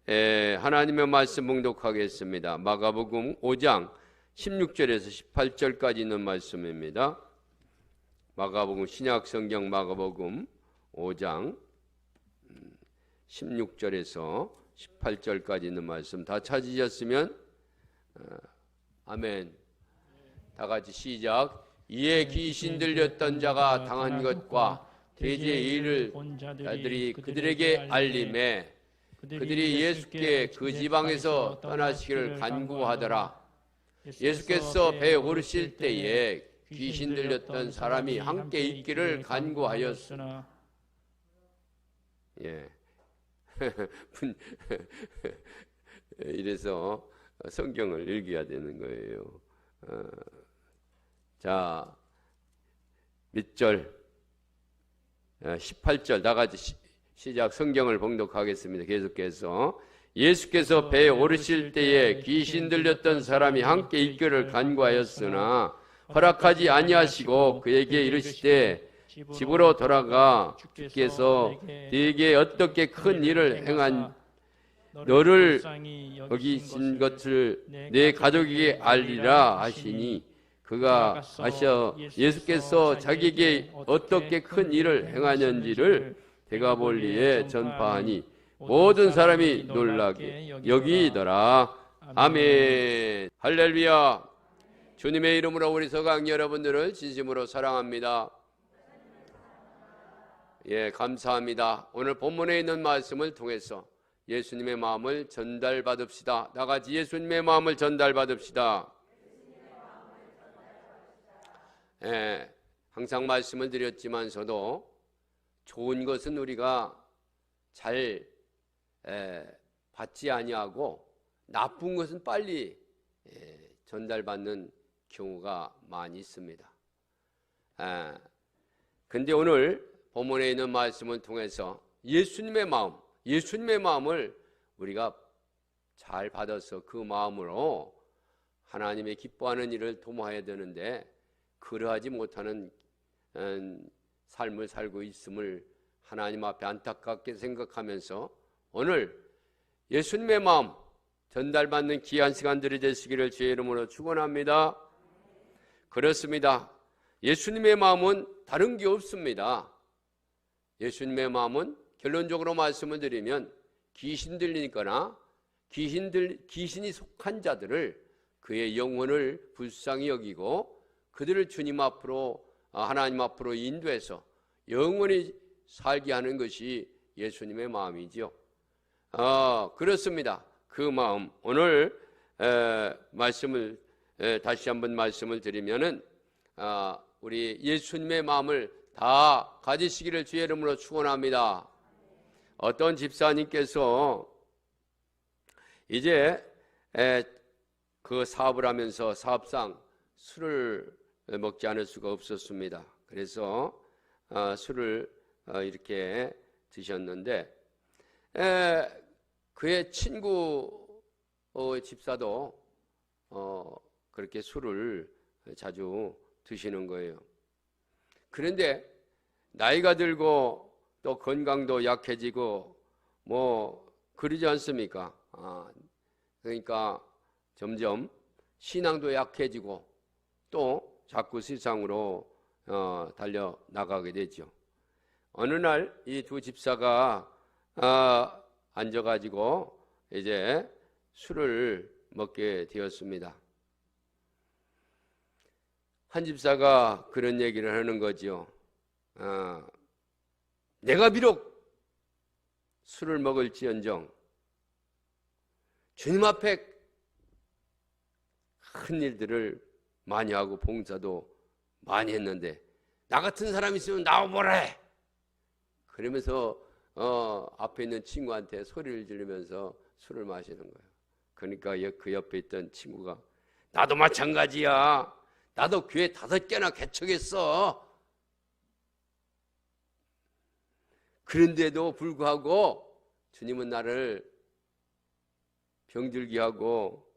하나님의 말씀 봉독하겠습니다. 마가복음 5장 16절에서 18절까지 있는 말씀입니다. 마가복음 신약성경 마가복음 5장 16절에서 18절까지 있는 말씀 다 찾으셨으면 아멘. 다 같이 시작. 이에 귀신 들렸던 자가 당한 것과 돼지의 일을 본 자들이 그들에게 알림해 그들이 예수께 그 지방에서 떠나시기를 간구하더라. 예수께서 배에 오르실 때에 귀신 들렸던 사람이 함께 있기를 간구하였으나 이래서 성경을 읽어야 되는 거예요. 자, 몇 절? 18절 다 같이 시작. 성경을 봉독하겠습니다. 계속해서 예수께서 배에 오르실 때에 귀신 들렸던 사람이 함께 있기를 간구하였으나 허락하지 아니하시고 그에게 이르시되 집으로 돌아가 주께서 네게 어떻게 큰 일을 행한 너를 여기신 것을 내 가족에게 알리라 하시니 그가 가셔 예수께서 자기에게 어떻게 큰 일을 행하는지를 데가볼리에 전파하니 모든 사람이 놀라게 여기더라. 아멘. 할렐루야. 주님의 이름으로 우리 서강 여러분들을 진심으로 사랑합니다. 감사합니다. 오늘 본문에 있는 말씀을 통해서 예수님의 마음을 전달받읍시다. 다 같이 예수님의 마음을 전달받읍시다. 항상 말씀을 드렸지만서도 좋은 것은 우리가 잘 받지 아니하고 나쁜 것은 빨리 전달받는 경우가 많이 있습니다. 근데 오늘 본문에 있는 말씀을 통해서 예수님의 마음을 우리가 잘 받아서 그 마음으로 하나님의 기뻐하는 일을 도모해야 되는데 그러하지 못하는 삶을 살고 있음을 하나님 앞에 안타깝게 생각하면서 오늘 예수님의 마음 전달받는 귀한 시간들이 되시기를 주의 이름으로 축원합니다. 그렇습니다. 예수님의 마음은 다른 게 없습니다. 예수님의 마음은 결론적으로 말씀을 드리면 귀신 들리니까나 귀신이 속한 자들을 그의 영혼을 불쌍히 여기고 그들을 주님 앞으로 하나님 앞으로 인도해서 영원히 살게 하는 것이 예수님의 마음이죠. 그렇습니다. 그 마음 오늘 말씀을 다시 한번 말씀을 드리면은 우리 예수님의 마음을 다 가지시기를 주의 이름으로 축원합니다. 어떤 집사님께서 이제 그 사업을 하면서 사업상 술을 먹지 않을 수가 없었습니다. 그래서 술을 이렇게 드셨는데 그의 친구 집사도 그렇게 술을 자주 드시는 거예요. 그런데 나이가 들고 또 건강도 약해지고 뭐 그러지 않습니까? 그러니까 점점 신앙도 약해지고 또 자꾸 세상으로 달려나가게 되죠. 어느 날 이 두 집사가 앉아가지고 이제 술을 먹게 되었습니다. 한 집사가 그런 얘기를 하는 거죠. 내가 비록 술을 먹을지언정 주님 앞에 큰 일들을 많이 하고 봉사도 많이 했는데 나 같은 사람이 있으면 나와보래. 그러면서 앞에 있는 친구한테 소리를 지르면서 술을 마시는 거예요. 그러니까 그 옆에 있던 친구가 나도 마찬가지야. 나도 교회 5개나 개척했어. 그런데도 불구하고 주님은 나를 병들게 하고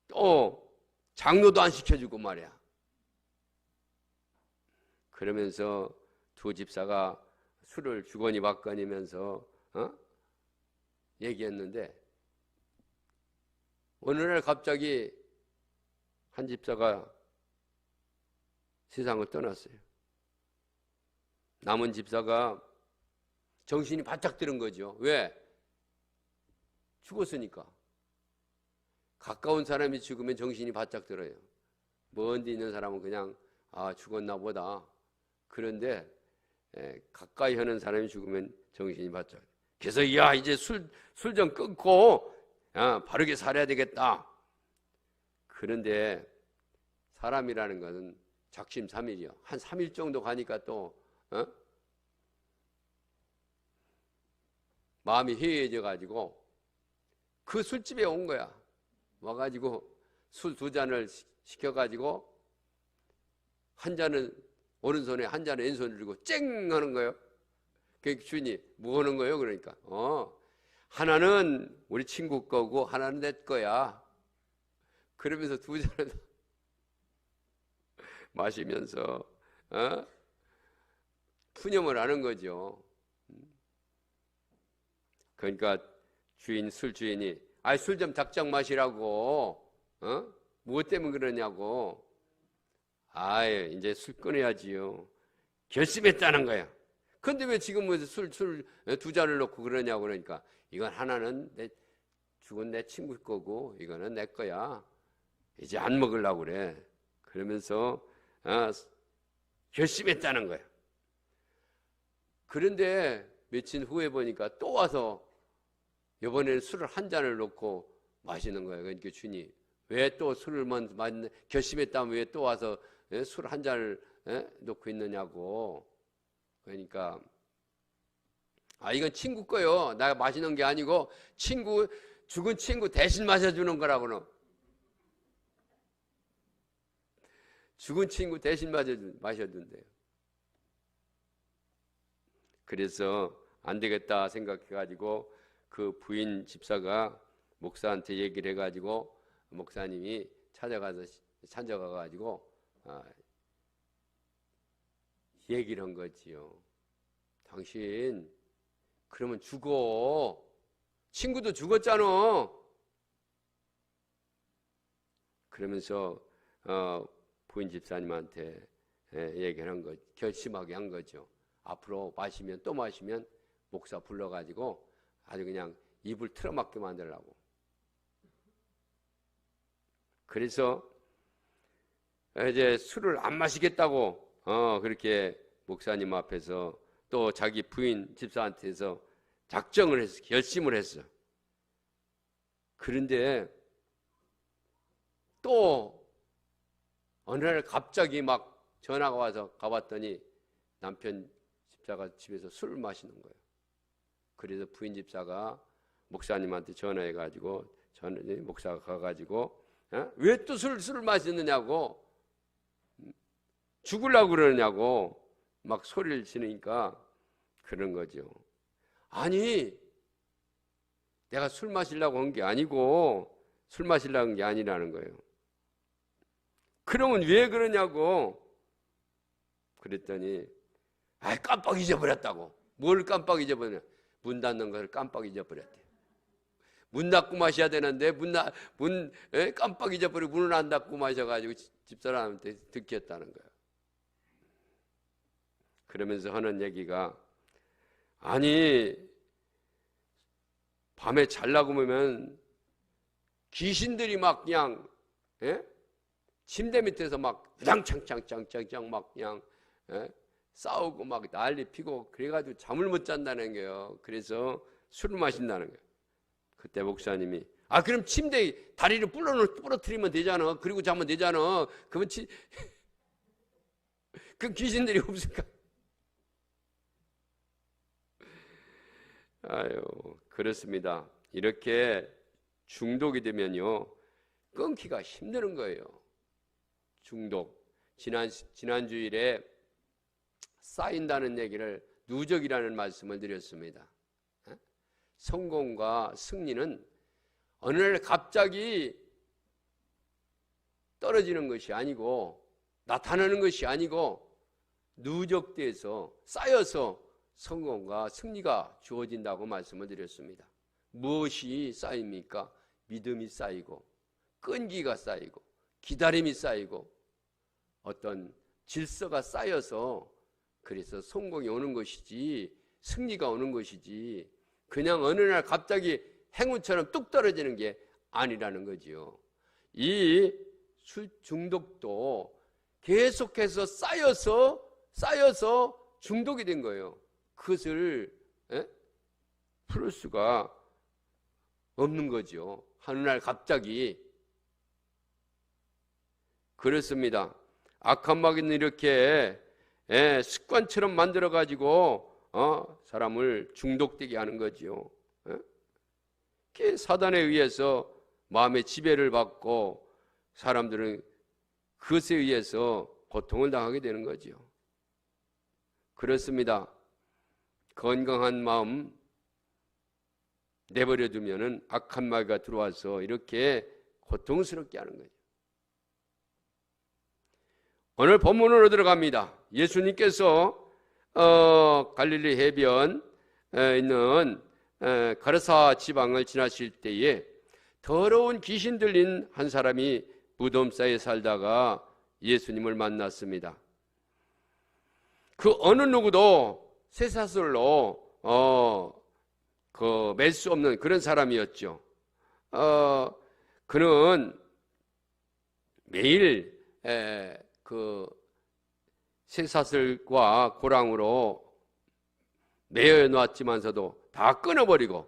또 장로도 안 시켜주고 말이야. 그러면서 두 집사가 술을 주거니 받거니면서 얘기했는데 어느 날 갑자기 한 집사가 세상을 떠났어요. 남은 집사가 정신이 바짝 드는 거죠. 왜? 죽었으니까. 가까운 사람이 죽으면 정신이 바짝 들어요. 먼 데 있는 사람은 그냥 죽었나 보다. 그런데 가까이 하는 사람이 죽으면 정신이 바짝. 그래서 이제 술 좀 끊고 바르게 살아야 되겠다. 그런데 사람이라는 것은 작심삼일이요. 한 3일 정도 가니까 또 마음이 해이해져 가지고 그 술집에 온 거야. 와가지고 술 2잔을 시켜가지고 한 잔은 오른손에 한 잔은 왼손을 들고 쨍 하는 거예요. 그 주인이 뭐 하는 거예요? 그러니까 하나는 우리 친구 거고 하나는 내 거야. 그러면서 2잔을 마시면서 푸념을 하는 거죠. 그러니까 술 주인이 술 좀 작작 마시라고. 무엇 때문에 그러냐고. 이제 술 끊어야지요. 결심했다는 거야. 근데 왜 지금 술 2잔을 놓고 그러냐고. 그러니까 이건 하나는 죽은 내 친구 거고 이거는 내 거야. 이제 안 먹으려고 그래. 그러면서 결심했다는 거야. 그런데 며칠 후에 보니까 또 와서 이번에는 술을 한 잔을 놓고 마시는 거예요. 그러니까 주인이 왜 또 술을 결심했다면 왜 또 와서 술 한 잔을 놓고 있느냐고. 그러니까 이건 친구 거요. 내가 마시는 게 아니고 죽은 친구 대신 마셔주는 거라고는. 죽은 친구 대신 마셔준대요. 그래서 안 되겠다 생각해가지고 그 부인 집사가 목사한테 얘기를 해가지고 목사님이 찾아가가지고 얘기를 한 거지요. 당신 그러면 죽어. 친구도 죽었잖아. 그러면서 부인 집사님한테 얘기를 한 거, 결심하게 한 거죠. 앞으로 마시면 또 마시면 목사 불러가지고 아주 그냥 입을 틀어막게 만들라고. 그래서 이제 술을 안 마시겠다고 그렇게 목사님 앞에서 또 자기 부인 집사한테서 작정을 했어. 결심을 했어. 그런데 또 어느 날 갑자기 막 전화가 와서 가봤더니 남편 집사가 집에서 술을 마시는 거예요. 그래서 부인 집사가 목사님한테 전화해가지고 목사가 가가지고 왜 또 술을 마시느냐고, 죽으려고 그러느냐고 막 소리를 지르니까 그런 거죠. 아니 내가 술 마시려고 한 게 아니고 술 마시려고 한 게 아니라는 거예요. 그러면 왜 그러냐고 그랬더니 깜빡 잊어버렸다고. 뭘 깜빡 잊어버렸냐? 문 닫는 것을 깜빡 잊어버렸대. 문 닫고 마셔야 되는데 깜빡 잊어버리고 문을 안 닫고 마셔가지고 집사람한테 듣겠다는 거야. 그러면서 하는 얘기가 아니 밤에 자려고 보면 귀신들이 막 그냥 침대 밑에서 막 우당창창창창 막 그냥 싸우고 막 난리 피고 그래가지고 잠을 못 잔다는 거예요. 그래서 술을 마신다는 거예요. 그때 목사님이 그럼 침대에 다리를 부러뜨리면 되잖아. 그리고 자면 되잖아. 그러면 그 귀신들이 없을까? 그렇습니다. 이렇게 중독이 되면요 끊기가 힘든 거예요. 중독. 지난 주일에 쌓인다는 얘기를 누적이라는 말씀을 드렸습니다. 성공과 승리는 어느 날 갑자기 떨어지는 것이 아니고 나타나는 것이 아니고 누적돼서 쌓여서 성공과 승리가 주어진다고 말씀을 드렸습니다. 무엇이 쌓입니까? 믿음이 쌓이고 끈기가 쌓이고 기다림이 쌓이고 어떤 질서가 쌓여서 그래서 성공이 오는 것이지, 승리가 오는 것이지, 그냥 어느 날 갑자기 행운처럼 뚝 떨어지는 게 아니라는 거지요. 이 술 중독도 계속해서 쌓여서 중독이 된 거예요. 그것을 풀을 수가 없는 거죠. 어느 날 갑자기. 그렇습니다. 악한 마귀는 이렇게 습관처럼 만들어 가지고 사람을 중독되게 하는 거지요. 사단에 의해서 마음의 지배를 받고 사람들은 그것에 의해서 고통을 당하게 되는 거지요. 그렇습니다. 건강한 마음 내버려 두면은 악한 마귀가 들어와서 이렇게 고통스럽게 하는 거죠. 오늘 본문으로 들어갑니다. 예수님께서 갈릴리 해변에 있는 가르사 지방을 지나실 때에 더러운 귀신 들린 한 사람이 무덤 사이에 살다가 예수님을 만났습니다. 그 어느 누구도 쇠사슬로 맬 수 없는 그런 사람이었죠. 그는 매일 그 쇠사슬과 고랑으로 매어 놓았지만서도 다 끊어버리고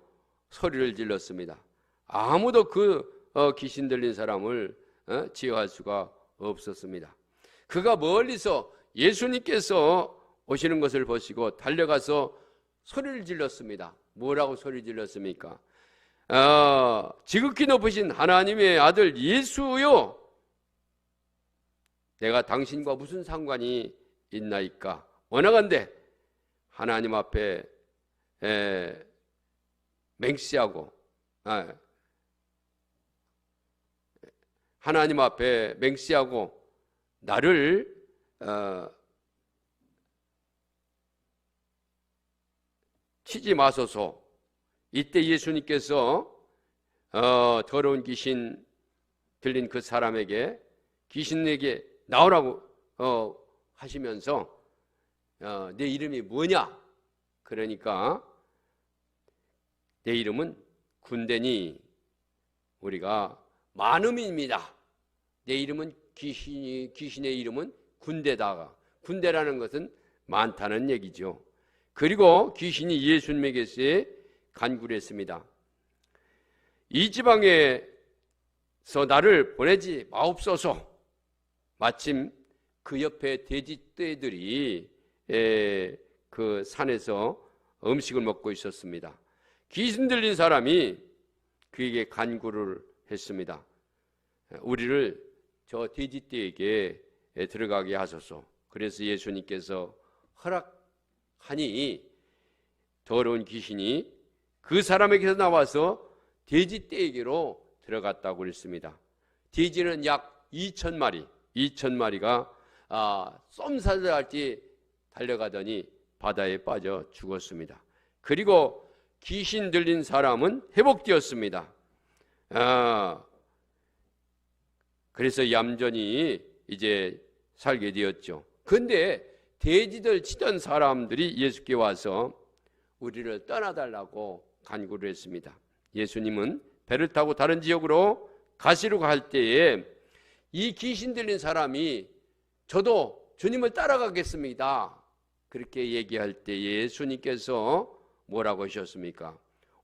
소리를 질렀습니다. 아무도 그 귀신 들린 사람을 제어할 수가 없었습니다. 그가 멀리서 예수님께서 오시는 것을 보시고 달려가서 소리를 질렀습니다. 뭐라고 소리 질렀습니까? 지극히 높으신 하나님의 아들 예수요, 내가 당신과 무슨 상관이 있나이까? 원하건대 하나님 앞에 맹세하고 하나님 앞에 맹세하고 나를 치지 마소서. 이때 예수님께서 더러운 귀신 들린 그 사람에게 귀신에게 나오라고 하시면서 내 이름이 뭐냐? 그러니까 내 이름은 군대니 우리가 많음입니다. 내 이름은 귀신의 이름은 군대다. 군대라는 것은 많다는 얘기죠. 그리고 귀신이 예수님에게서 간구를 했습니다. 이 지방에서 나를 보내지 마옵소서. 마침 그 옆에 돼지떼들이 그 산에서 음식을 먹고 있었습니다. 귀신 들린 사람이 그에게 간구를 했습니다. 우리를 저 돼지떼에게 들어가게 하소서. 그래서 예수님께서 허락하니 더러운 귀신이 그 사람에게서 나와서 돼지떼에게로 들어갔다고 그랬습니다. 돼지는 약 2,000마리가 쏨살살할지 달려가더니 바다에 빠져 죽었습니다. 그리고 귀신 들린 사람은 회복되었습니다. 그래서 얌전히 이제 살게 되었죠. 그런데 돼지들 치던 사람들이 예수께 와서 우리를 떠나달라고 간구를 했습니다. 예수님은 배를 타고 다른 지역으로 가시려고 할 때에 이 귀신 들린 사람이 저도 주님을 따라가겠습니다. 그렇게 얘기할 때 예수님께서 뭐라고 하셨습니까?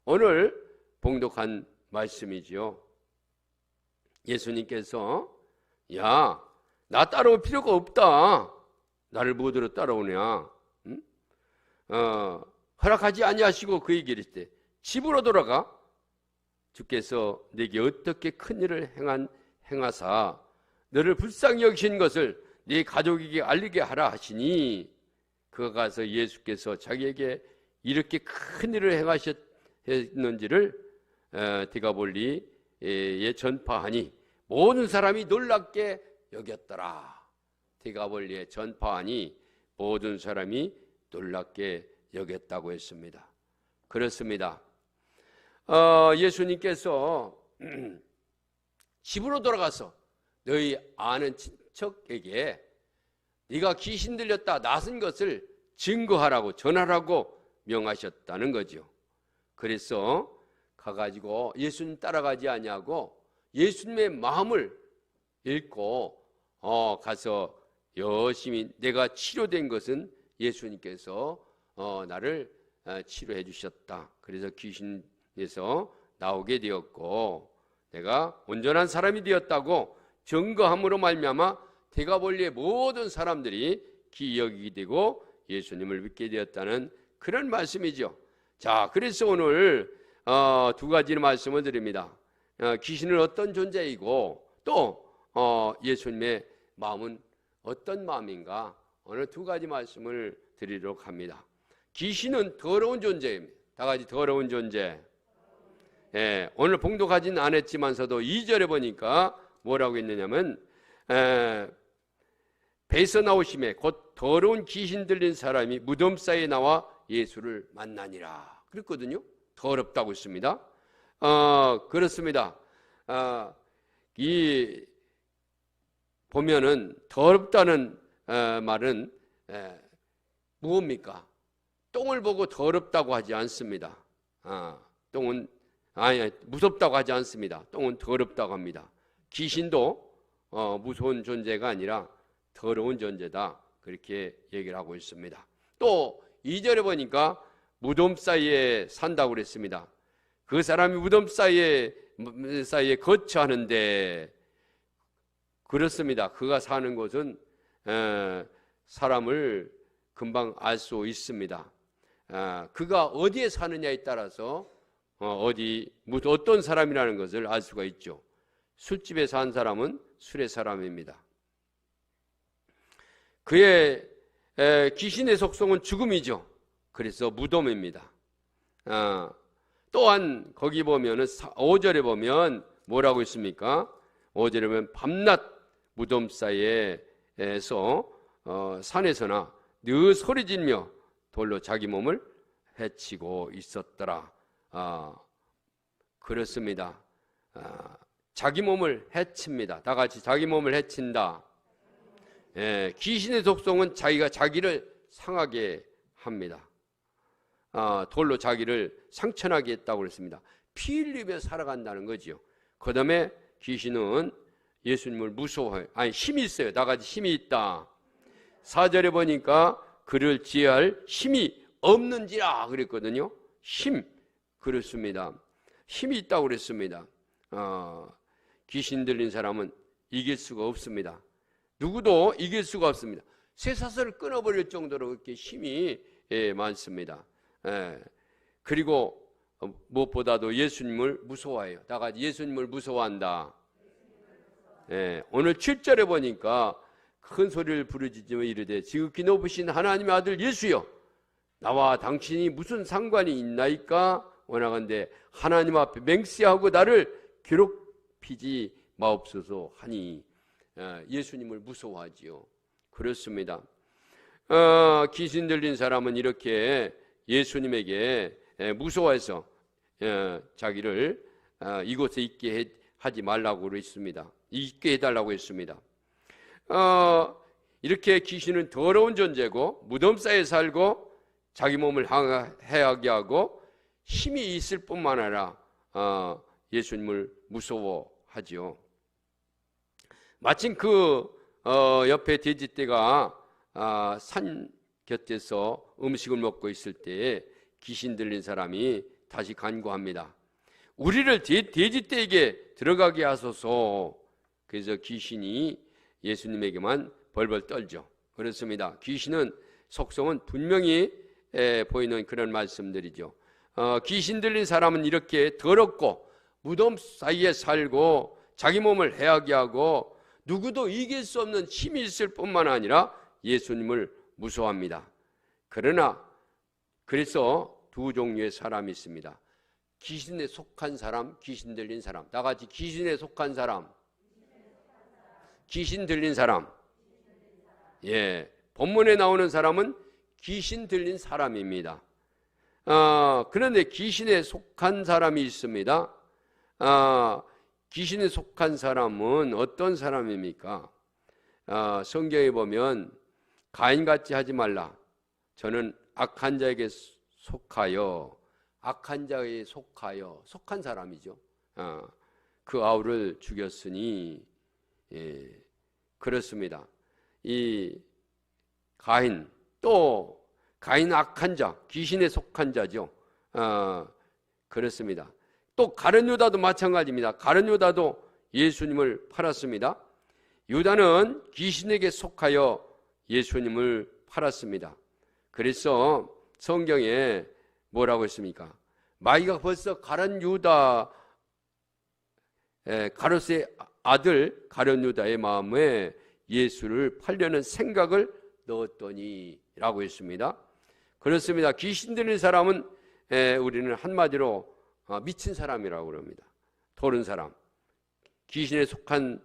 오늘 봉독한 말씀이지요. 예수님께서 야, 나 따라올 필요가 없다. 나를 무엇으로 따라오냐? 응? 허락하지 아니하시고 그 얘기를 했을 때 집으로 돌아가. 주께서 내게 어떻게 큰 일을 행하사 너를 불쌍히 여기신 것을 네 가족에게 알리게 하라 하시니, 그가 가서 예수께서 자기에게 이렇게 큰 일을 행하셨는지를 디가볼리에 전파하니 모든 사람이 놀랍게 여겼더라. 디가볼리에 전파하니 모든 사람이 놀랍게 여겼다고 했습니다. 그렇습니다. 예수님께서 집으로 돌아가서 너희 아는 친척에게 네가 귀신 들렸다 나선 것을 증거하라고 전하라고 명하셨다는 거죠. 그래서 가가지고 예수님 따라가지 아니하고 예수님의 마음을 읽고 가서 열심히 내가 치료된 것은 예수님께서 나를 치료해 주셨다. 그래서 귀신에서 나오게 되었고 내가 온전한 사람이 되었다고 증거함으로 말미암아 대가볼리의 모든 사람들이 기억이 되고 예수님을 믿게 되었다는 그런 말씀이죠. 자, 그래서 오늘 두 가지 말씀을 드립니다. 귀신은 어떤 존재이고 또 예수님의 마음은 어떤 마음인가, 오늘 두 가지 말씀을 드리도록 합니다. 귀신은 더러운 존재입니다. 다 같이 더러운 존재. 예, 오늘 봉독하진 않았지만서도 2절에 보니까 뭐라고 했느냐면 배에서 나오심에 곧 더러운 귀신 들린 사람이 무덤 사이에 나와 예수를 만나니라 그랬거든요. 더럽다고 했습니다. 그렇습니다. 이 보면은 더럽다는 말은 무엇입니까? 똥을 보고 더럽다고 하지 않습니다. 똥은 무섭다고 하지 않습니다. 똥은 더럽다고 합니다. 귀신도 무서운 존재가 아니라 더러운 존재다, 그렇게 얘기를 하고 있습니다. 또 2절에 보니까 무덤 사이에 산다고 그랬습니다. 그 사람이 무덤 사이에 거처하는데, 그렇습니다. 그가 사는 곳은 사람을 금방 알 수 있습니다. 그가 어디에 사느냐에 따라서 어떤 사람이라는 것을 알 수가 있죠. 술집에 산 사람은 술의 사람입니다. 그의 귀신의 속성은 죽음이죠. 그래서 무덤입니다. 또한 거기 보면은 5절에 보면 뭐라고 있습니까? 5절에 보면 밤낮 무덤 사이에서 산에서나 늘 소리지며 돌로 자기 몸을 해치고 있었더라. 그렇습니다. 자기 몸을 해칩니다. 다 같이 자기 몸을 해친다. 귀신의 속성은 자기가 자기를 상하게 합니다. 돌로 자기를 상처나게 했다고 그랬습니다. 피 흘리며 살아간다는 거죠. 그 다음에 귀신은 예수님을 무서워해요. 힘이 있어요. 다 같이 힘이 있다. 4절에 보니까 그를 지혜할 힘이 없는지라 그랬거든요. 힘, 그렇습니다. 힘이 있다고 그랬습니다. 귀신 들린 사람은 이길 수가 없습니다. 누구도 이길 수가 없습니다. 쇠사슬을 끊어버릴 정도로 그렇게 힘이 많습니다. 그리고 무엇보다도 예수님을 무서워해요. 다 같이 예수님을 무서워한다. 오늘 7절에 보니까 큰 소리를 부르짖으며 이르되 지극히 높으신 하나님의 아들 예수여, 나와 당신이 무슨 상관이 있나이까? 원하건대 하나님 앞에 맹세하고 나를 괴롭히지 마옵소서 하니, 예수님을 무서워하지요. 그렇습니다. 귀신 들린 사람은 이렇게 예수님에게 무서워해서 자기를 이곳에 있게 하지 말라고 했습니다. 있게 해달라고 했습니다. 이렇게 귀신은 더러운 존재고 무덤 사이에 살고 자기 몸을 해하게 하고 힘이 있을 뿐만 아니라 예수님을 무서워하지요. 마침 그 옆에 돼지떼가 산 곁에서 음식을 먹고 있을 때 귀신 들린 사람이 다시 간구합니다. 우리를 돼지떼에게 들어가게 하소서. 그래서 귀신이 예수님에게만 벌벌 떨죠. 그렇습니다. 귀신은 속성은 분명히 보이는 그런 말씀들이죠. 귀신 들린 사람은 이렇게 더럽고 무덤 사이에 살고 자기 몸을 해하게 하고 누구도 이길 수 없는 힘이 있을 뿐만 아니라 예수님을 무서워합니다. 그러나 그래서 두 종류의 사람이 있습니다. 귀신에 속한 사람, 귀신 들린 사람. 다 같이 귀신에 속한 사람, 귀신 들린 사람. 본문에 나오는 사람은 귀신 들린 사람입니다. 그런데 귀신에 속한 사람이 있습니다. 귀신에 속한 사람은 어떤 사람입니까? 성경에 보면 가인같이 하지 말라. 저는 악한 자에게 속하여, 악한 자에 속하여, 속한 사람이죠. 그 아우를 죽였으니, 그렇습니다. 이 가인, 또 가인 악한 자, 귀신에 속한 자죠. 그렇습니다. 또 가룟 유다도 마찬가지입니다. 가룟 유다도 예수님을 팔았습니다. 유다는 귀신에게 속하여 예수님을 팔았습니다. 그래서 성경에 뭐라고 했습니까? 마귀가 벌써 가룟 유다, 가롯의 아들 가룟 유다의 마음에 예수를 팔려는 생각을 넣었더니 라고 했습니다. 그렇습니다. 귀신 들린 사람은 우리는 한마디로 미친 사람이라고 그럽니다. 도른 사람. 귀신에 속한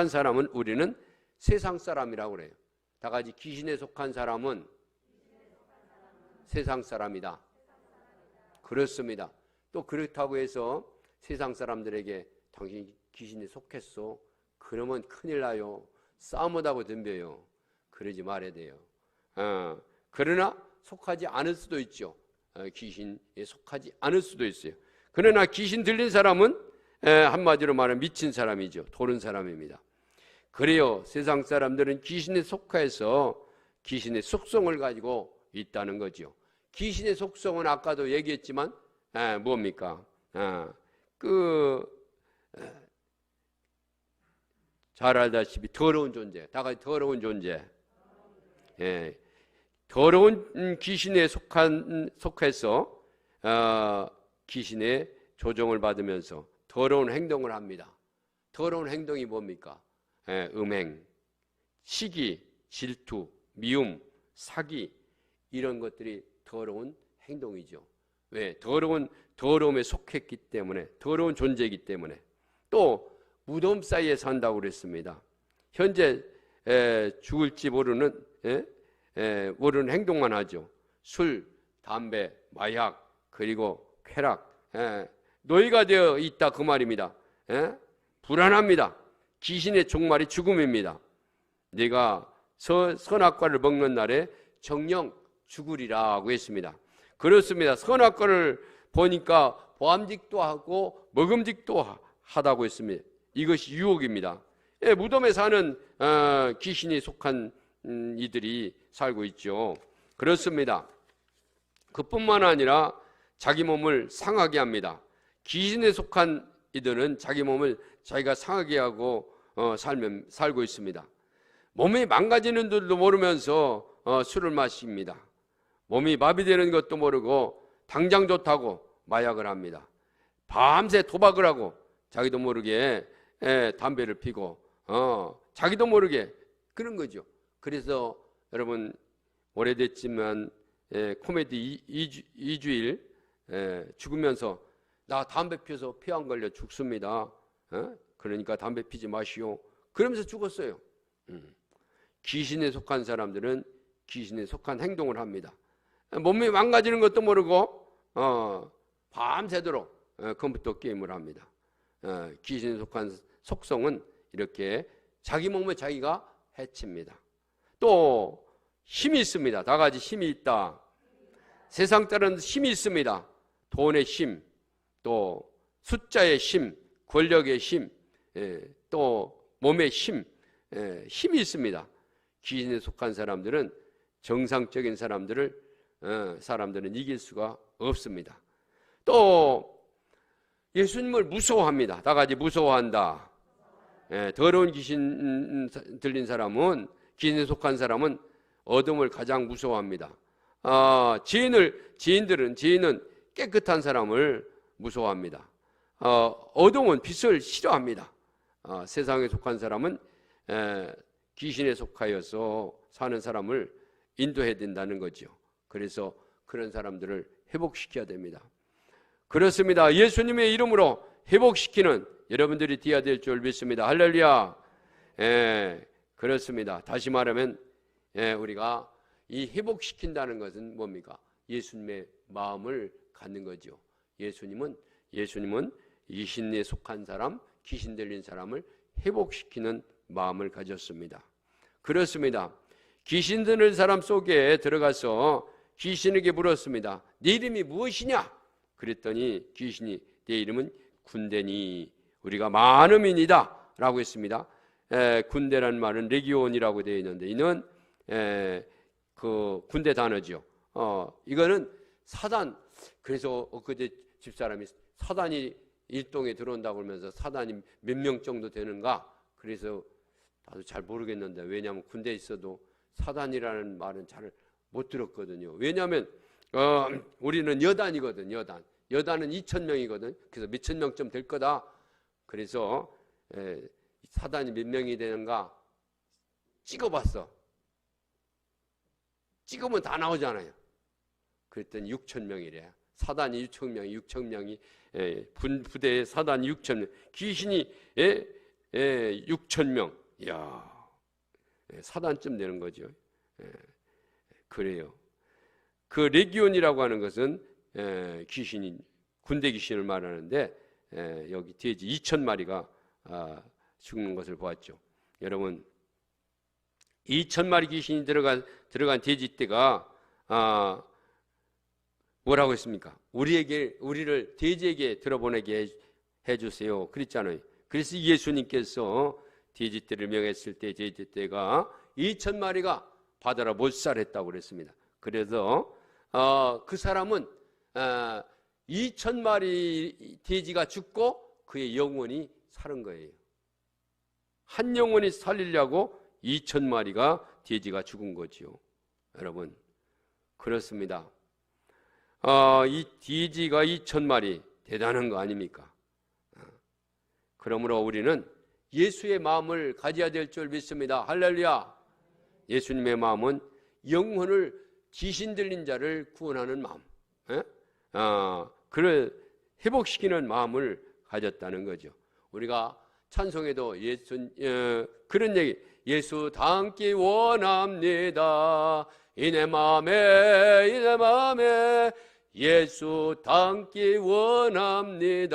사람은 우리는 세상 사람이라고 그래요. 다 같이 귀신에 속한 사람은 세상 사람이다. 그렇습니다. 또 그렇다고 해서 세상 사람들에게 당신이 귀신에 속했어, 그러면 큰일 나요, 싸움하다고 덤벼요, 그러지 말아야 돼요. 그러나 속하지 않을 수도 있죠. 귀신에 속하지 않을 수도 있어요. 그러나 귀신 들린 사람은 한마디로 말하면 미친 사람이죠. 도른 사람입니다. 그래요, 세상 사람들은 귀신에 속해서 귀신의 속성을 가지고 있다는 거죠. 귀신의 속성은 아까도 얘기했지만 뭡니까? 잘 알다시피 더러운 존재, 다 같이 더러운 존재. 더러운 귀신에 속해서 귀신의 조종을 받으면서 더러운 행동을 합니다. 더러운 행동이 뭡니까? 음행, 시기, 질투, 미움, 사기, 이런 것들이 더러운 행동이죠. 왜? 더러움에 속했기 때문에, 더러운 존재이기 때문에. 또 무덤 사이에 산다고 그랬습니다. 현재 죽을지 모르는 행동만 하죠. 술, 담배, 마약, 그리고 쾌락, 노예가 되어 있다, 그 말입니다. 불안합니다. 귀신의 종말이 죽음입니다. 네가 선악과를 먹는 날에 정령 죽으리라고 했습니다. 그렇습니다. 선악과를 보니까 보암직도 하고 먹음직도 하다고 했습니다. 이것이 유혹입니다. 무덤에 사는 귀신이 속한 이들이 살고 있죠. 그렇습니다. 그뿐만 아니라 자기 몸을 상하게 합니다. 귀신에 속한 이들은 자기 몸을 자기가 상하게 하고 살고 있습니다. 몸이 망가지는 줄도 모르면서 술을 마십니다. 몸이 마비되는 것도 모르고 당장 좋다고 마약을 합니다. 밤새 도박을 하고 자기도 모르게 담배를 피고 자기도 모르게 그런 거죠. 그래서 여러분 오래됐지만 코미디 2주일 죽으면서 나 담배 피워서 폐암 걸려 죽습니다. 그러니까 담배 피지 마시오. 그러면서 죽었어요. 귀신에 속한 사람들은 귀신에 속한 행동을 합니다. 몸이 망가지는 것도 모르고 밤새도록 컴퓨터 게임을 합니다. 귀신에 속한 속성은 이렇게 자기 몸을 자기가 해칩니다. 또 힘이 있습니다. 다 같이 힘이 있다. 세상 따른 힘이 있습니다. 돈의 힘, 또 숫자의 힘, 권력의 힘, 또 몸의 힘, 힘이 있습니다. 귀신에 속한 사람들은 정상적인 사람들은 이길 수가 없습니다. 또 예수님을 무서워합니다. 다 같이 무서워한다. 더러운 귀신 들린 귀신에 속한 사람은 어둠을 가장 무서워합니다. 지인은 깨끗한 사람을 무서워합니다. 어둠은 빛을 싫어합니다. 세상에 속한 사람은 귀신에 속하여서 사는 사람을 인도해야 된다는 거죠. 그래서 그런 사람들을 회복시켜야 됩니다. 그렇습니다. 예수님의 이름으로 회복시키는 여러분들이 되어야 될 줄 믿습니다. 할렐루야. 그렇습니다. 다시 말하면 우리가 이 회복시킨다는 것은 뭡니까? 예수님의 마음을 갖는 거죠. 예수님은 귀신에 속한 사람, 귀신 들린 사람을 회복시키는 마음을 가졌습니다. 그렇습니다. 귀신 들린 사람 속에 들어가서 귀신에게 물었습니다. 네 이름이 무엇이냐? 그랬더니 귀신이 내 이름은 군대니 우리가 많음이니다 라고 했습니다. 군대란 말은 레기온이라고 되어 있는데 이는 그 군대 단어죠. 이거는 사단. 그래서 그때 집사람이 사단이 일동에 들어온다고 그러면서 사단이 몇 명 정도 되는가? 그래서 나도 잘 모르겠는데 왜냐하면 군대에 있어도 사단이라는 말은 잘 못 들었거든요. 왜냐하면 우리는 여단이거든. 여단은 2,000명이거든. 그래서 몇천 명쯤 될 거다. 그래서 사단이 몇 명이 되는가 찍어봤어. 찍으면 다 나오잖아요. 그랬더니 6,000명이래. 사단이 6,000명이 부대에 사단이 6,000명, 귀신이 6,000명. 이야, 사단쯤 되는 거죠. 그래요. 그 레기온이라고 하는 것은 귀신이 군대 귀신을 말하는데 여기 돼지 2,000마리가 죽는 것을 보았죠. 여러분, 2,000마리 귀신이 들어간 돼지떼가 뭐라고 했습니까? 우리를 돼지에게 들어보내게 해주세요. 그랬잖아요. 그래서 예수님께서 돼지떼를 명했을 때 돼지떼가 2,000마리가 바다로 몰살했다고 그랬습니다. 그래서 그 사람은 2,000마리 돼지가 죽고 그의 영혼이 사는 거예요. 한 영혼이 살리려고 2,000마리가 돼지가 죽은 거지요. 여러분, 그렇습니다. 이 돼지가 2,000마리 대단한 거 아닙니까? 그러므로 우리는 예수의 마음을 가져야 될 줄 믿습니다. 할렐루야. 예수님의 마음은 영혼을 귀신 들린 자를 구원하는 마음, 그를 회복시키는 마음을 가졌다는 거죠. 우리가 찬송에도 그런 얘기, 예수 닮기 원합니다. 이 내 마음에 예수 닮기 원합니다.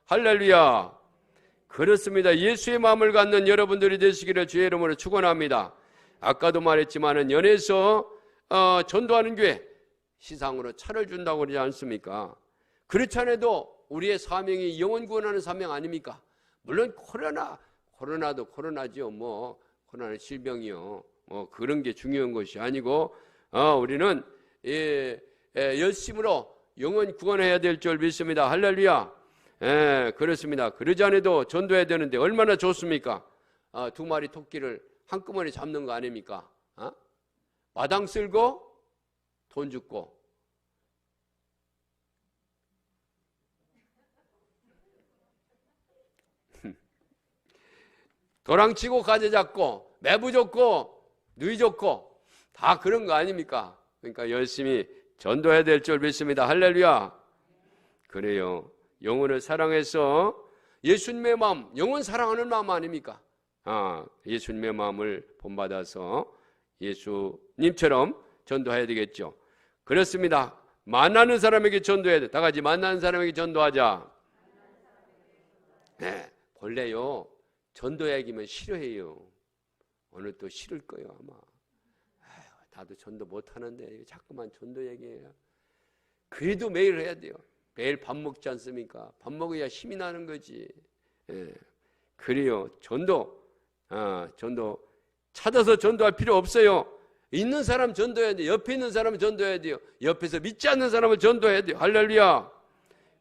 할렐루야. 그렇습니다. 예수의 마음을 갖는 여러분들이 되시기를 주의 이름으로 축원합니다. 아까도 말했지만은 연에서 전도하는 교회 시상으로 차를 준다고 그러지 않습니까? 그렇지 않아도 우리의 사명이 영혼 구원하는 사명 아닙니까? 물론 코로나도 코로나죠. 코로나는 질병이요. 그런 게 중요한 것이 아니고 우리는 열심으로 영혼 구원해야 될 줄 믿습니다. 할렐루야. 그렇습니다. 그러지 않아도 전도해야 되는데 얼마나 좋습니까? 2마리 토끼를 한꺼번에 잡는 거 아닙니까? 마당 쓸고 돈 줍고 도랑치고 가재 잡고 매부 좋고 누이 좋고 다 그런 거 아닙니까? 그러니까 열심히 전도해야 될 줄 믿습니다. 할렐루야. 그래요. 영혼을 사랑해서 예수님의 마음, 영혼 사랑하는 마음 아닙니까? 예수님의 마음을 본받아서 예수님처럼 전도해야 되겠죠. 그렇습니다. 만나는 사람에게 전도해야 돼. 다 같이 만나는 사람에게 전도하자. 네, 본래요 전도 얘기면 싫어해요. 오늘 또 싫을 거예요 아마. 나도 전도 못하는데 자꾸만 전도 얘기해요. 그래도 매일 해야 돼요. 매일 밥 먹지 않습니까? 밥 먹어야 힘이 나는 거지. 그래요. 전도 찾아서 전도할 필요 없어요. 있는 사람 전도해야 돼요. 옆에 있는 사람은 전도해야 돼요. 옆에서 믿지 않는 사람을 전도해야 돼요. 할렐루야.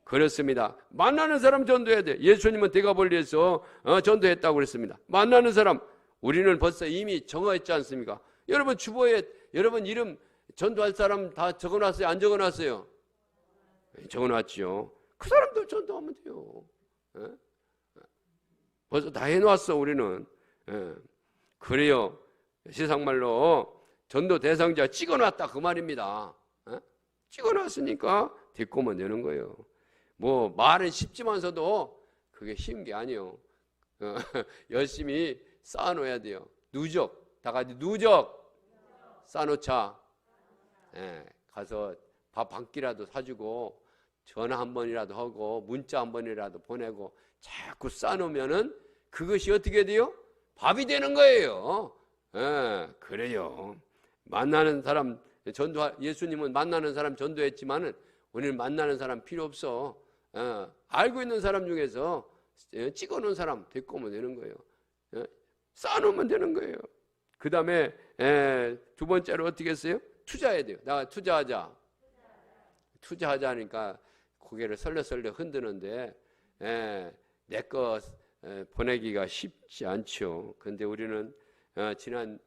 그렇습니다. 만나는 사람 전도해야 돼요. 예수님은 대가벌리에서 전도했다고 그랬습니다. 만나는 사람, 우리는 벌써 이미 정했지 않습니까? 여러분 주보에 여러분 이름 전도할 사람 다 적어놨어요? 안 적어놨어요? 적어놨죠. 그 사람들 전도하면 돼요. 벌써 다 해놨어 우리는. 그래요. 세상말로 전도 대상자 찍어놨다 그 말입니다. 찍어놨으니까 데리고 오면 되는 거예요. 말은 쉽지만서도 그게 쉬운 게 아니에요. 열심히 쌓아놓아야 돼요. 누적, 다 같이 누적 쌓아놓자. 가서 밥 한 끼라도 사주고 전화 한 번이라도 하고 문자 한 번이라도 보내고 자꾸 쌓아놓으면은 그것이 어떻게 돼요? 밥이 되는 거예요. 그래요. 만나는 사람 예수님은 만나는 사람 전도했지만은 우리는 만나는 사람 필요 없어. 알고 있는 사람 중에서 찍어놓은 사람 데리고 오면 되는 거예요. 쌓아놓으면 되는 거예요. 그 다음에 두 번째로 어떻게 했어요? 투자해야 돼요. 나 투자하자 하니까 고개를 설레설레 흔드는데 내 거 보내기가 쉽지 않죠. 그런데 우리는 지난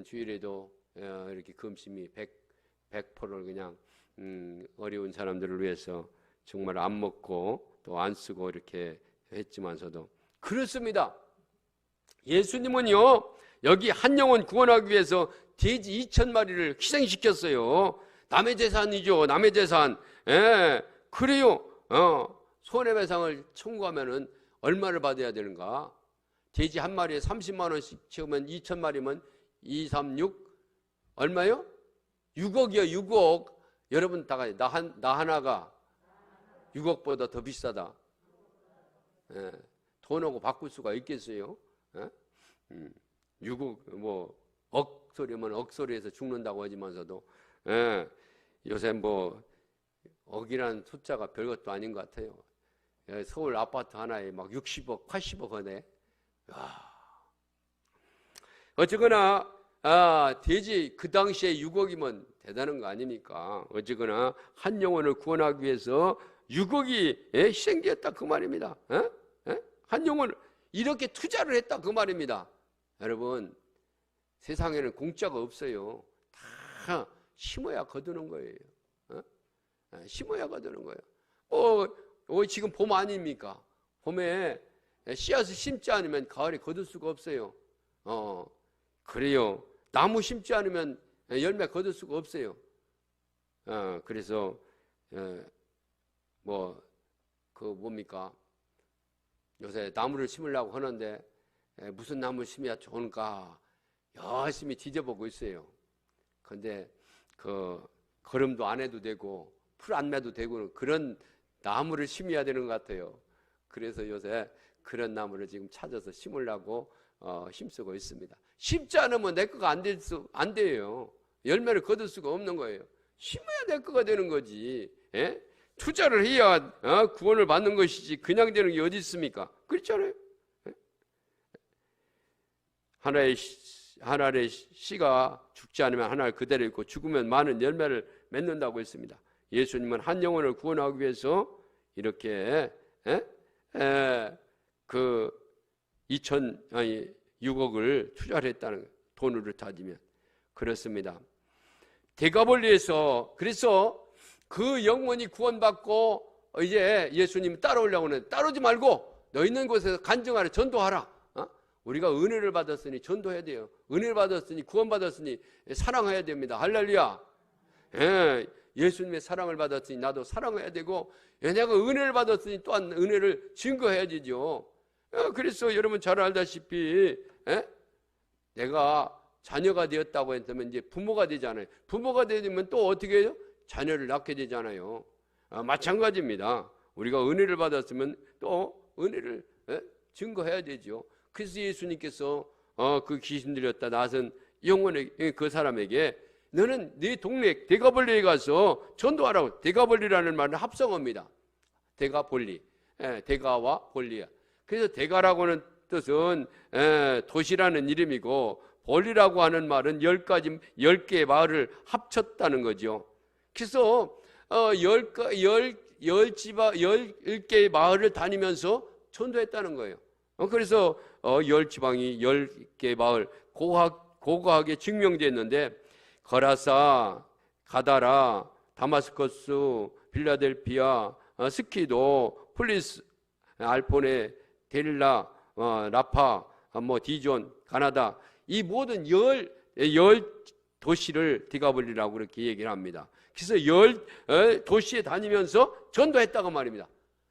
주일에도 이렇게 금심이 100%를 그냥 어려운 사람들을 위해서 정말 안 먹고 또 안 쓰고 이렇게 했지만서도 그렇습니다. 예수님은요 여기 한 영혼 구원하기 위해서 돼지 2,000마리를 희생시켰어요. 남의 재산이죠. 남의 재산. 그래요. 손해배상을 청구하면은 얼마를 받아야 되는가? 돼지 한 마리에 30만 원씩 채우면 2,000마리면 2, 3, 6 얼마요? 6억이요. 6억. 여러분 다 나 하나가 6억보다 더 비싸다. 돈하고 바꿀 수가 있겠어요? 6억 뭐 억소리면 억소리에서 죽는다고 하지만서도 요새 뭐 억이라는 숫자가 별것도 아닌 것 같아요. 서울 아파트 하나에 막 60억, 80억 하네. 어쨌거나 돼지 그 당시에 6억이면 대단한 거 아닙니까? 어쨌거나 한 영혼을 구원하기 위해서 6억이 희생되었다 그 말입니다. 한 영혼을 이렇게 투자를 했다 그 말입니다. 여러분 세상에는 공짜가 없어요. 다 심어야 거두는 거예요. 심어야 거두는 거예요. 지금 봄 아닙니까? 봄에 씨앗을 심지 않으면 가을에 거둘 수가 없어요. 그래요. 나무 심지 않으면 열매 거둘 수가 없어요. 그래서 뭡니까? 요새 나무를 심으려고 하는데 무슨 나무를 심어야 좋을까 열심히 뒤져보고 있어요. 근데 거름도 안 해도 되고 풀 안 매도 되고 그런 나무를 심어야 되는 것 같아요. 그래서 요새 그런 나무를 지금 찾아서 심으려고 힘쓰고 있습니다. 심지 않으면 내 거가 안 돼요. 열매를 거둘 수가 없는 거예요. 심어야 내 거가 되는 거지. 투자를 해야 구원을 받는 것이지 그냥 되는 게 어디 있습니까? 그렇잖아요. 하나의 씨가 죽지 않으면 하나를 그대로 있고 죽으면 많은 열매를 맺는다고 했습니다. 예수님은 한 영혼을 구원하기 위해서 이렇게 6억을 투자를 했다는 거예요. 돈으로 따지면 그렇습니다. 데가볼리에서 그래서 그 영혼이 구원받고 이제 예수님 따라오려고 하는데 따라오지 말고 너 있는 곳에서 간증하라 전도하라. 우리가 은혜를 받았으니 전도해야 돼요. 은혜를 받았으니 구원받았으니 사랑해야 됩니다. 할렐루야. 예수님의 사랑을 받았으니 나도 사랑해야 되고 내가 은혜를 받았으니 또한 은혜를 증거해야 되죠. 그래서 여러분 잘 알다시피 내가 자녀가 되었다고 했다면 이제 부모가 되잖아요. 부모가 되면 또 어떻게 해요? 자녀를 낳게 되잖아요. 마찬가지입니다. 우리가 은혜를 받았으면 또 은혜를 증거해야 되죠. 그래서 예수님께서 그 귀신 들렸다 나선 영혼의 그 사람에게 너는 네 동네 데가볼리에 가서 전도하라고. 데가볼리라는 말은 합성어입니다. 데가볼리, 데가와 볼리야. 그래서 데가라고 하는 뜻은 도시라는 이름이고 볼리라고 하는 말은 10개의 마을을 합쳤다는 거죠. 그래서 10개의 마을을 다니면서 전도했다는 거예요. 그래서 10지방이 10개의 마을 고고하게 증명됐는데 거라사, 가다라, 다마스커스, 빌라델피아, 스키도, 플리스, 알포네, 델라, 라파, 디존, 가나다 이 모든 열 도시를 데가볼리라고 그렇게 얘기를 합니다. 그래서 10도시에 다니면서 전도했다고 말입니다.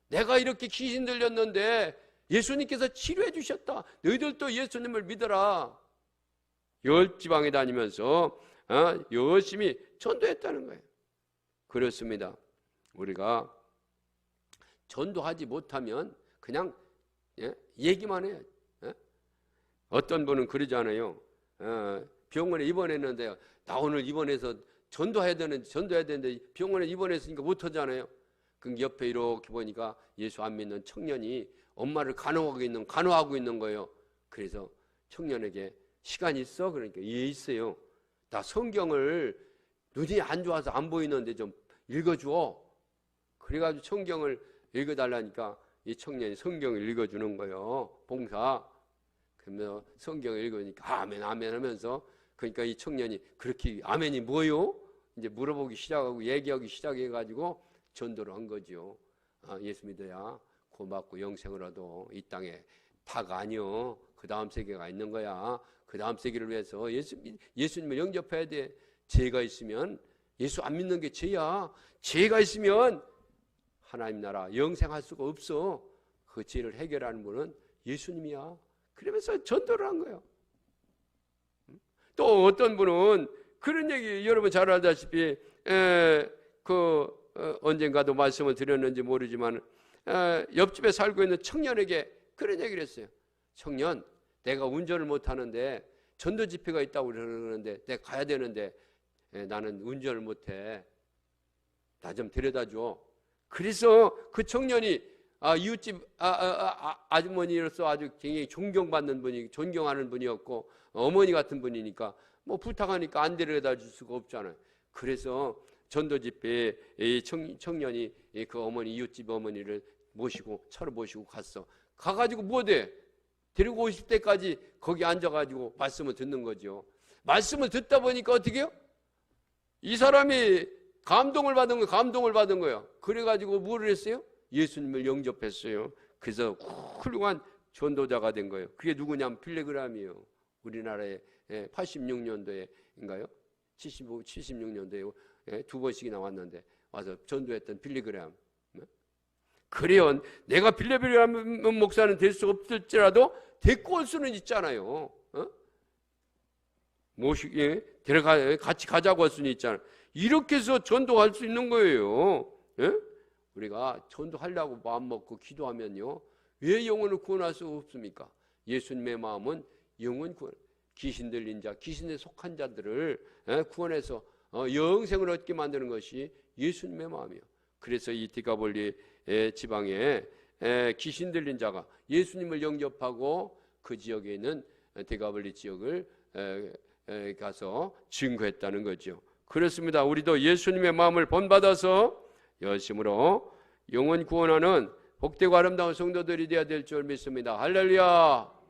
내가 이렇게 귀신 들렸는데 예수님께서 치료해 주셨다. 너희들도 예수님을 믿어라. 10지방에 다니면서 열심히 전도했다는 거예요. 그렇습니다. 우리가 전도하지 못하면 그냥 얘기만 해요. 어떤 분은 그러잖아요. 병원에 입원했는데 나 오늘 입원해서 전도해야 되는데 병원에 입원했으니까 못 하잖아요. 그 옆에 이렇게 보니까 예수 안 믿는 청년이 엄마를 간호하고 있는 거예요. 그래서 청년에게 시간 있어? 그러니까 예, 있어요. 나 성경을 눈이 안 좋아서 안 보이는데 좀 읽어줘. 그래가지고 성경을 읽어달라니까 이 청년이 성경을 읽어주는 거예요. 봉사. 그러면 성경을 읽으니까 아멘 아멘 하면서, 그러니까 이 청년이 그렇게 아멘이 뭐요? 이제 물어보기 시작하고 얘기하기 시작해가지고 전도를 한 거죠. 예수 믿어야 고맙고 영생을 얻어. 이 땅에 다가 아니요. 그 다음 세계가 있는 거야. 그 다음 세계를 위해서 예수님을 영접해야 돼. 죄가 있으면, 예수 안 믿는 게 죄야. 죄가 있으면 하나님 나라 영생할 수가 없어. 그 죄를 해결하는 분은 예수님이야. 그러면서 전도를 한 거예요. 또 어떤 분은 그런 얘기, 여러분 잘 알다시피 언젠가도 말씀을 드렸는지 모르지만 옆집에 살고 있는 청년에게 그런 얘기를 했어요. 청년, 내가 운전을 못하는데 전도 집회가 있다고 그러는데 내가 가야 되는데 나는 운전을 못해. 나 좀 데려다줘. 그래서 그 청년이 이웃집 아주머니로서 아주 굉장히 존경받는 분이, 존경하는 분이었고 어머니 같은 분이니까 뭐 부탁하니까 안 데려다 줄 수가 없잖아요. 그래서 전도 집회에 이 청년이 그 어머니, 이웃집 어머니를 차로 모시고 갔어. 가가지고 뭐 돼? 데리고 오실 때까지 거기 앉아가지고 말씀을 듣는 거죠. 말씀을 듣다 보니까 어떻게 해요? 이 사람이 감동을 받은 거예요. 그래가지고 뭐를 했어요? 예수님을 영접했어요. 그래서 훌륭한 전도자가 된 거예요. 그게 누구냐면 빌리그람이에요. 우리나라에 86년도에인가요? 76년도에 두 번씩이나 왔는데 와서 전도했던 빌리그람. 그래요. 내가 빌리그람 목사는 될 수 없을지라도 데리고 올 수는 있잖아요. 같이 가자고 할 수는 있잖아요. 이렇게 해서 전도할 수 있는 거예요. 우리가 전도하려고 마음 먹고 기도하면요, 왜 영혼을 구원할 수 없습니까? 예수님의 마음은 영혼 구원, 귀신 들린 자, 귀신에 속한 자들을 구원해서 영생을 얻게 만드는 것이 예수님의 마음이에요. 그래서 이 디가볼리 지방에 귀신 들린 자가 예수님을 영접하고 그 지역에 있는 디가볼리 지역을 가서 증거했다는 거죠. 그렇습니다. 우리도 예수님의 마음을 본받아서 열심으로 영혼 구원하는 복되고 아름다운 성도들이 되어야 될 줄 믿습니다. 할렐루야.